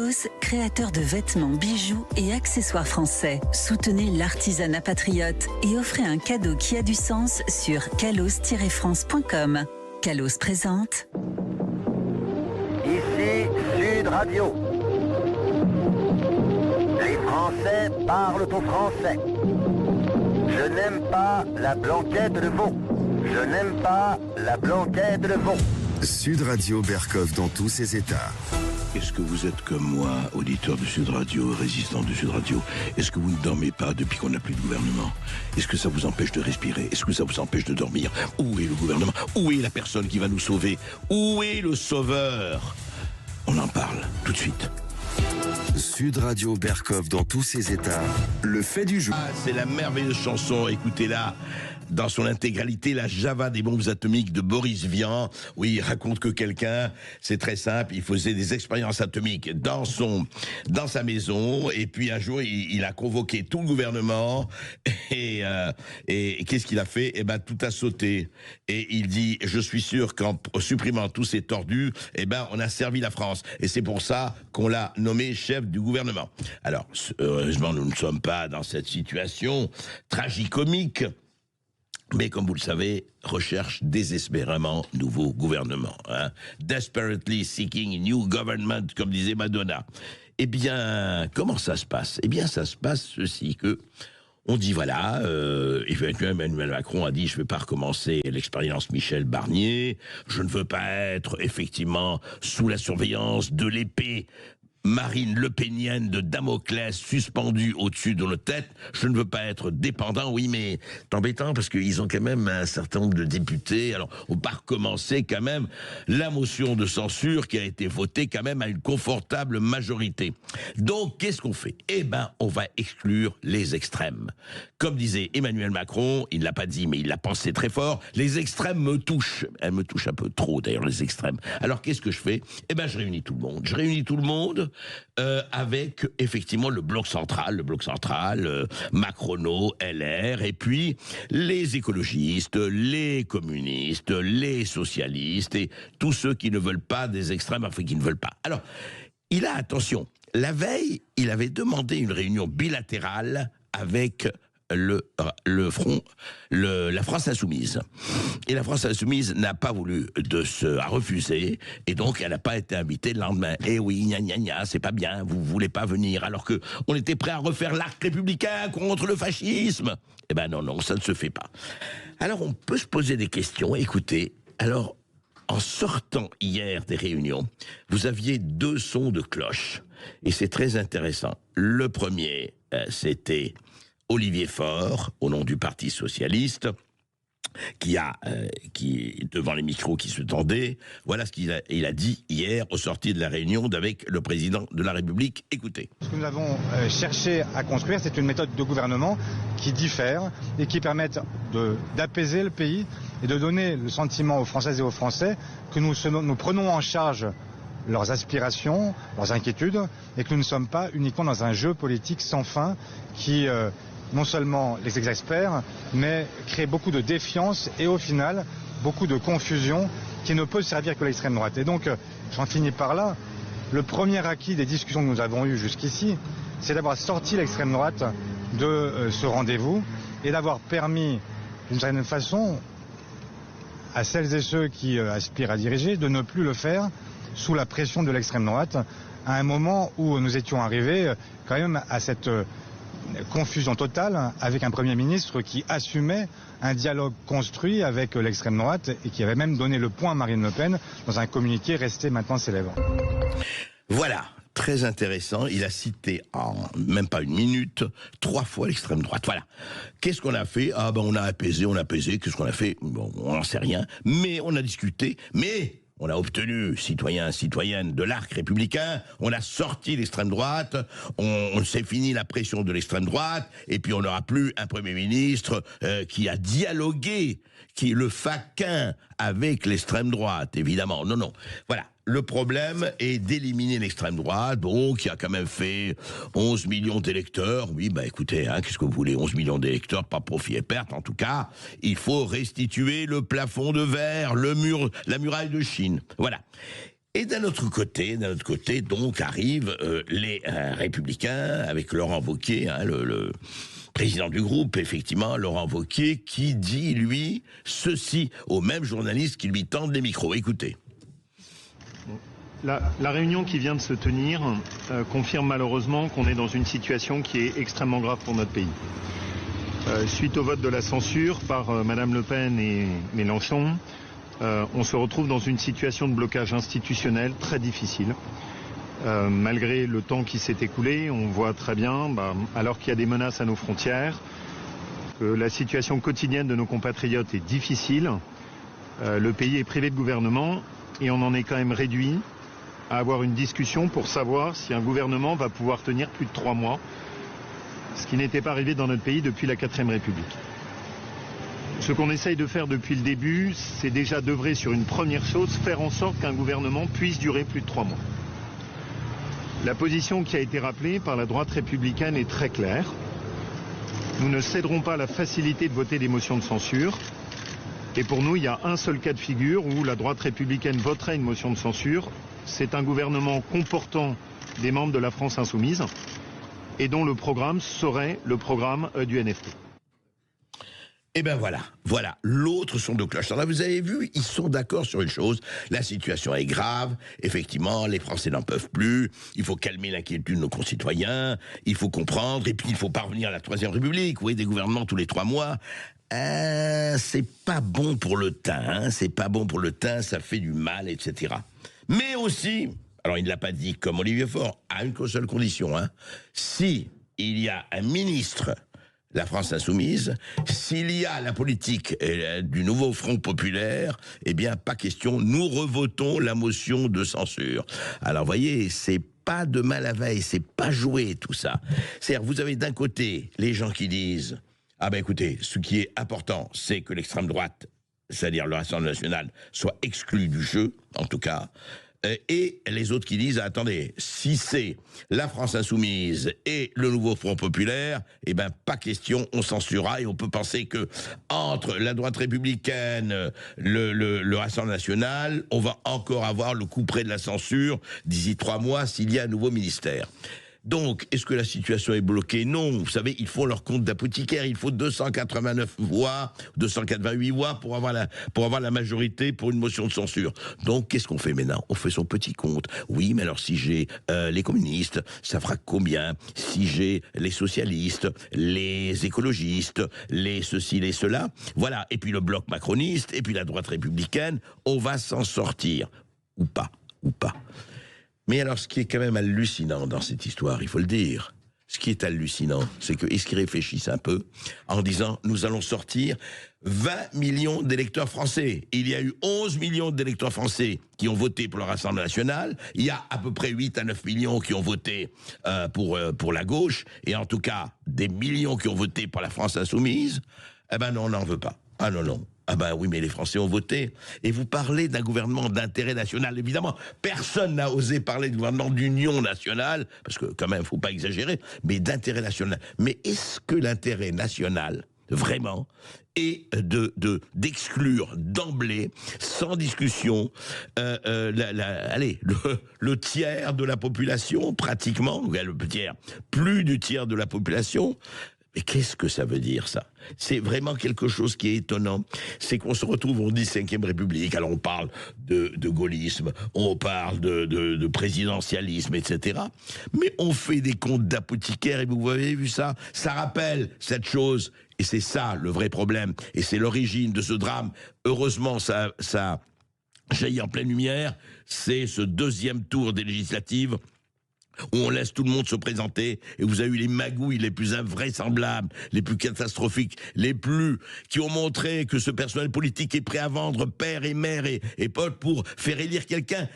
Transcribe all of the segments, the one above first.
Kalos, créateur de vêtements, bijoux et accessoires français. Soutenez l'artisanat patriote et offrez un cadeau qui a du sens sur kalos-france.com. Kalos présente. Ici Sud Radio. Les Français parlent au français. Je n'aime pas la blanquette de veau. Je n'aime pas la blanquette de veau. Sud Radio Berkov dans tous ses états. Est-ce que vous êtes comme moi, auditeur de Sud Radio, résistant de Sud Radio? Est-ce que vous ne dormez pas depuis qu'on n'a plus de gouvernement? Est-ce que ça vous empêche de respirer? Est-ce que ça vous empêche de dormir? Où est le gouvernement? Où est la personne qui va nous sauver? Où est le sauveur? On en parle tout de suite. Sud Radio Berkov dans tous ses états. Le fait du jour. Ah, c'est la merveilleuse chanson, écoutez-la. Dans son intégralité, la Java des bombes atomiques de Boris Vian. Oui, il raconte que quelqu'un, c'est très simple, il faisait des expériences atomiques dans sa maison, et puis un jour, il a convoqué tout le gouvernement, et qu'est-ce qu'il a fait? Eh ben, tout a sauté. Et il dit, je suis sûr qu'en supprimant tous ces tordus, eh ben, on a servi la France. Et c'est pour ça qu'on l'a nommé chef du gouvernement. Alors, heureusement, nous ne sommes pas dans cette situation tragicomique. Mais comme vous le savez, recherche désespérément nouveau gouvernement. Hein? Desperately seeking a new government, comme disait Madonna. Eh bien, comment ça se passe? Eh bien, ça se passe ceci, que on dit voilà, Emmanuel Macron a dit je ne vais pas recommencer l'expérience Michel Barnier, je ne veux pas être effectivement sous la surveillance de l'épée Marine Le Penienne de Damoclès suspendue au-dessus de nos têtes. Je ne veux pas être dépendant, oui, mais c'est embêtant parce qu'ils ont quand même un certain nombre de députés. Alors, on va recommencer quand même la motion de censure qui a été votée quand même à une confortable majorité. Donc, qu'est-ce qu'on fait? Eh ben, on va exclure les extrêmes. Comme disait Emmanuel Macron, il ne l'a pas dit, mais il l'a pensé très fort, les extrêmes me touchent. Elles me touchent un peu trop, d'ailleurs, les extrêmes. Alors, qu'est-ce que je fais? Eh ben, je réunis tout le monde. Je réunis tout le monde avec effectivement le bloc central, Macrono, LR, et puis les écologistes, les communistes, les socialistes, et tous ceux qui ne veulent pas des extrêmes, enfin qui ne veulent pas. Alors, il a, attention, la veille, il avait demandé une réunion bilatérale avec la France Insoumise. Et la France Insoumise n'a pas voulu a refusé, et donc elle n'a pas été invitée le lendemain. Eh oui, gna gna gna, c'est pas bien, vous voulez pas venir, alors que on était prêt à refaire l'arc républicain contre le fascisme. Eh ben non, ça ne se fait pas. Alors on peut se poser des questions, écoutez, alors, en sortant hier des réunions, vous aviez deux sons de cloche, et c'est très intéressant. Le premier, c'était Olivier Faure, au nom du Parti Socialiste, qui devant les micros qui se tendaient, voilà ce qu'il a dit hier au sorti de la réunion avec le président de la République. Écoutez. Ce que nous avons cherché à construire, c'est une méthode de gouvernement qui diffère et qui permette d'apaiser le pays et de donner le sentiment aux Françaises et aux Français que nous prenons en charge leurs aspirations, leurs inquiétudes, et que nous ne sommes pas uniquement dans un jeu politique sans fin qui non seulement les exaspère, mais crée beaucoup de défiance et au final beaucoup de confusion qui ne peut servir que l'extrême droite. Et donc, j'en finis par là. Le premier acquis des discussions que nous avons eues jusqu'ici, c'est d'avoir sorti l'extrême droite de ce rendez-vous et d'avoir permis, d'une certaine façon, à celles et ceux qui aspirent à diriger, de ne plus le faire sous la pression de l'extrême droite, à un moment où nous étions arrivés quand même à cette confusion totale avec un Premier ministre qui assumait un dialogue construit avec l'extrême droite et qui avait même donné le point à Marine Le Pen dans un communiqué resté maintenant célèbre. Voilà, très intéressant. Il a cité en même pas une minute 3 fois l'extrême droite. Voilà. Qu'est-ce qu'on a fait? Ah ben on a apaisé. Qu'est-ce qu'on a fait? Bon, on n'en sait rien. Mais on a discuté. Mais on a obtenu, citoyens, citoyennes, de l'arc républicain, on a sorti l'extrême droite, on s'est fini la pression de l'extrême droite, et puis on n'aura plus un Premier ministre qui a dialogué, qui est le faquin avec l'extrême droite, évidemment. Non. Voilà. Le problème est d'éliminer l'extrême droite, donc qui a quand même fait 11 millions d'électeurs. Oui, bah écoutez, qu'est-ce que vous voulez, 11 millions d'électeurs, pas profit et perte. En tout cas, il faut restituer le plafond de verre, la muraille de Chine. Voilà. Et d'un autre côté, donc, arrivent les Républicains, avec Laurent Wauquiez, hein, le président du groupe, effectivement, Laurent Wauquiez, qui dit, lui, ceci aux mêmes journalistes qui lui tendent les micros. Écoutez. La réunion qui vient de se tenir confirme malheureusement qu'on est dans une situation qui est extrêmement grave pour notre pays. Suite au vote de la censure par Madame Le Pen et Mélenchon, on se retrouve dans une situation de blocage institutionnel très difficile. Malgré le temps qui s'est écoulé, on voit très bien, alors qu'il y a des menaces à nos frontières, que la situation quotidienne de nos compatriotes est difficile. Le pays est privé de gouvernement et on en est quand même réduit à avoir une discussion pour savoir si un gouvernement va pouvoir tenir plus de 3 mois, ce qui n'était pas arrivé dans notre pays depuis la 4ème République. Ce qu'on essaye de faire depuis le début, c'est déjà d'œuvrer sur une première chose, faire en sorte qu'un gouvernement puisse durer plus de 3 mois. La position qui a été rappelée par la droite républicaine est très claire. Nous ne céderons pas à la facilité de voter des motions de censure. Et pour nous, il y a un seul cas de figure où la droite républicaine voterait une motion de censure. C'est un gouvernement comportant des membres de la France insoumise et dont le programme serait le programme du NFP. Eh bien voilà, l'autre son de cloche. Alors là, vous avez vu, ils sont d'accord sur une chose, la situation est grave, effectivement, les Français n'en peuvent plus, il faut calmer l'inquiétude de nos concitoyens, il faut comprendre, et puis il faut parvenir à la 3ème République, vous voyez, des gouvernements tous les 3 mois. C'est pas bon pour le teint, hein, c'est pas bon pour le teint, ça fait du mal, etc. Mais aussi, alors il ne l'a pas dit comme Olivier Faure, à une seule condition, hein, si il y a un ministre, la France insoumise, s'il y a la politique du nouveau Front populaire, eh bien, pas question, nous revotons la motion de censure. Alors, vous voyez, c'est pas de mal à veille, c'est pas joué, tout ça. C'est-à-dire, vous avez d'un côté les gens qui disent, ah ben écoutez, ce qui est important, c'est que l'extrême droite, c'est-à-dire le Rassemblement national, soit exclu du jeu, en tout cas, et les autres qui disent, attendez, si c'est la France insoumise et le nouveau Front populaire, eh ben pas question, on censurera, et on peut penser que entre la droite républicaine, le Rassemblement national, on va encore avoir le coup près de la censure d'ici 3 mois s'il y a un nouveau ministère. Donc, est-ce que la situation est bloquée? Non. Vous savez, ils font leur compte d'apothicaire. Il faut 289 voix, 288 voix pour avoir la majorité pour une motion de censure. Donc, qu'est-ce qu'on fait maintenant? On fait son petit compte. Oui, mais alors si j'ai les communistes, ça fera combien? Si j'ai les socialistes, les écologistes, les ceci, les cela, voilà. Et puis le bloc macroniste, et puis la droite républicaine, on va s'en sortir. Ou pas. Mais alors, ce qui est quand même hallucinant dans cette histoire, il faut le dire, ce qui est hallucinant, c'est qu'ils réfléchissent un peu en disant, nous allons sortir 20 millions d'électeurs français. Il y a eu 11 millions d'électeurs français qui ont voté pour le Rassemblement national. Il y a à peu près 8 à 9 millions qui ont voté pour la gauche. Et en tout cas, des millions qui ont voté pour la France insoumise. Eh ben non, on n'en veut pas. Ah non. Ah ben oui, mais les Français ont voté. Et vous parlez d'un gouvernement d'intérêt national. Évidemment, personne n'a osé parler de gouvernement d'union nationale, parce que quand même, faut pas exagérer, mais d'intérêt national. Mais est-ce que l'intérêt national, vraiment, est d'exclure d'emblée, sans discussion, le tiers de la population, pratiquement, plus du tiers de la population? Mais qu'est-ce que ça veut dire, ça? C'est vraiment quelque chose qui est étonnant. C'est qu'on se retrouve, on dit 5e République, alors on parle de gaullisme, on parle de présidentialisme, etc. Mais on fait des comptes d'apothicaire, et vous avez vu ça? Ça rappelle cette chose, et c'est ça le vrai problème, et c'est l'origine de ce drame. Heureusement, ça jaillit en pleine lumière, c'est ce 2e tour des législatives, où on laisse tout le monde se présenter, et vous avez eu les magouilles les plus invraisemblables, les plus catastrophiques, qui ont montré que ce personnel politique est prêt à vendre père et mère et pote pour faire élire quelqu'un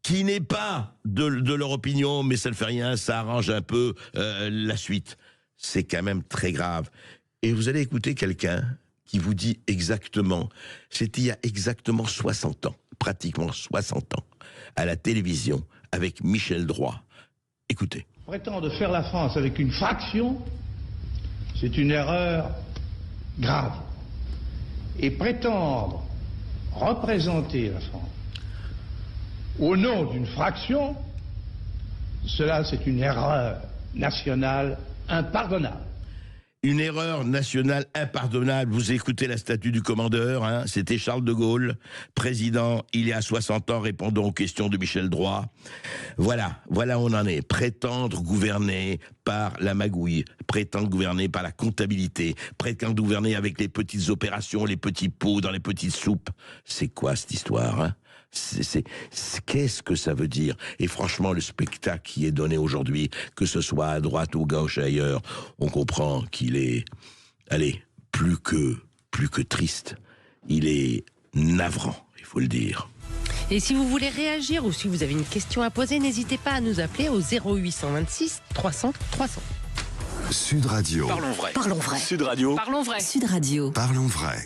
qui n'est pas de leur opinion, mais ça ne fait rien, ça arrange un peu la suite. C'est quand même très grave. Et vous allez écouter quelqu'un qui vous dit exactement, c'était il y a exactement 60 ans, pratiquement 60 ans, à la télévision, avec Michel Droit. Écoutez. Prétendre faire la France avec une fraction, c'est une erreur grave. Et prétendre représenter la France au nom d'une fraction, cela c'est une erreur nationale impardonnable. Une erreur nationale impardonnable. Vous écoutez la statue du commandeur, hein, c'était Charles de Gaulle, président il y a 60 ans, répondant aux questions de Michel Droit. Voilà où on en est. Prétendre gouverner par la magouille, prétendre gouverner par la comptabilité, prétendre gouverner avec les petites opérations, les petits pots dans les petites soupes. C'est quoi cette histoire, hein? Qu'est-ce que ça veut dire? Et franchement, le spectacle qui est donné aujourd'hui, que ce soit à droite ou à gauche ailleurs, on comprend qu'il est, plus que triste. Il est navrant, il faut le dire. Et si vous voulez réagir ou si vous avez une question à poser, n'hésitez pas à nous appeler au 0826 300 300. Sud Radio. Parlons vrai. Parlons vrai. Sud Radio. Parlons vrai. Sud Radio. Parlons vrai.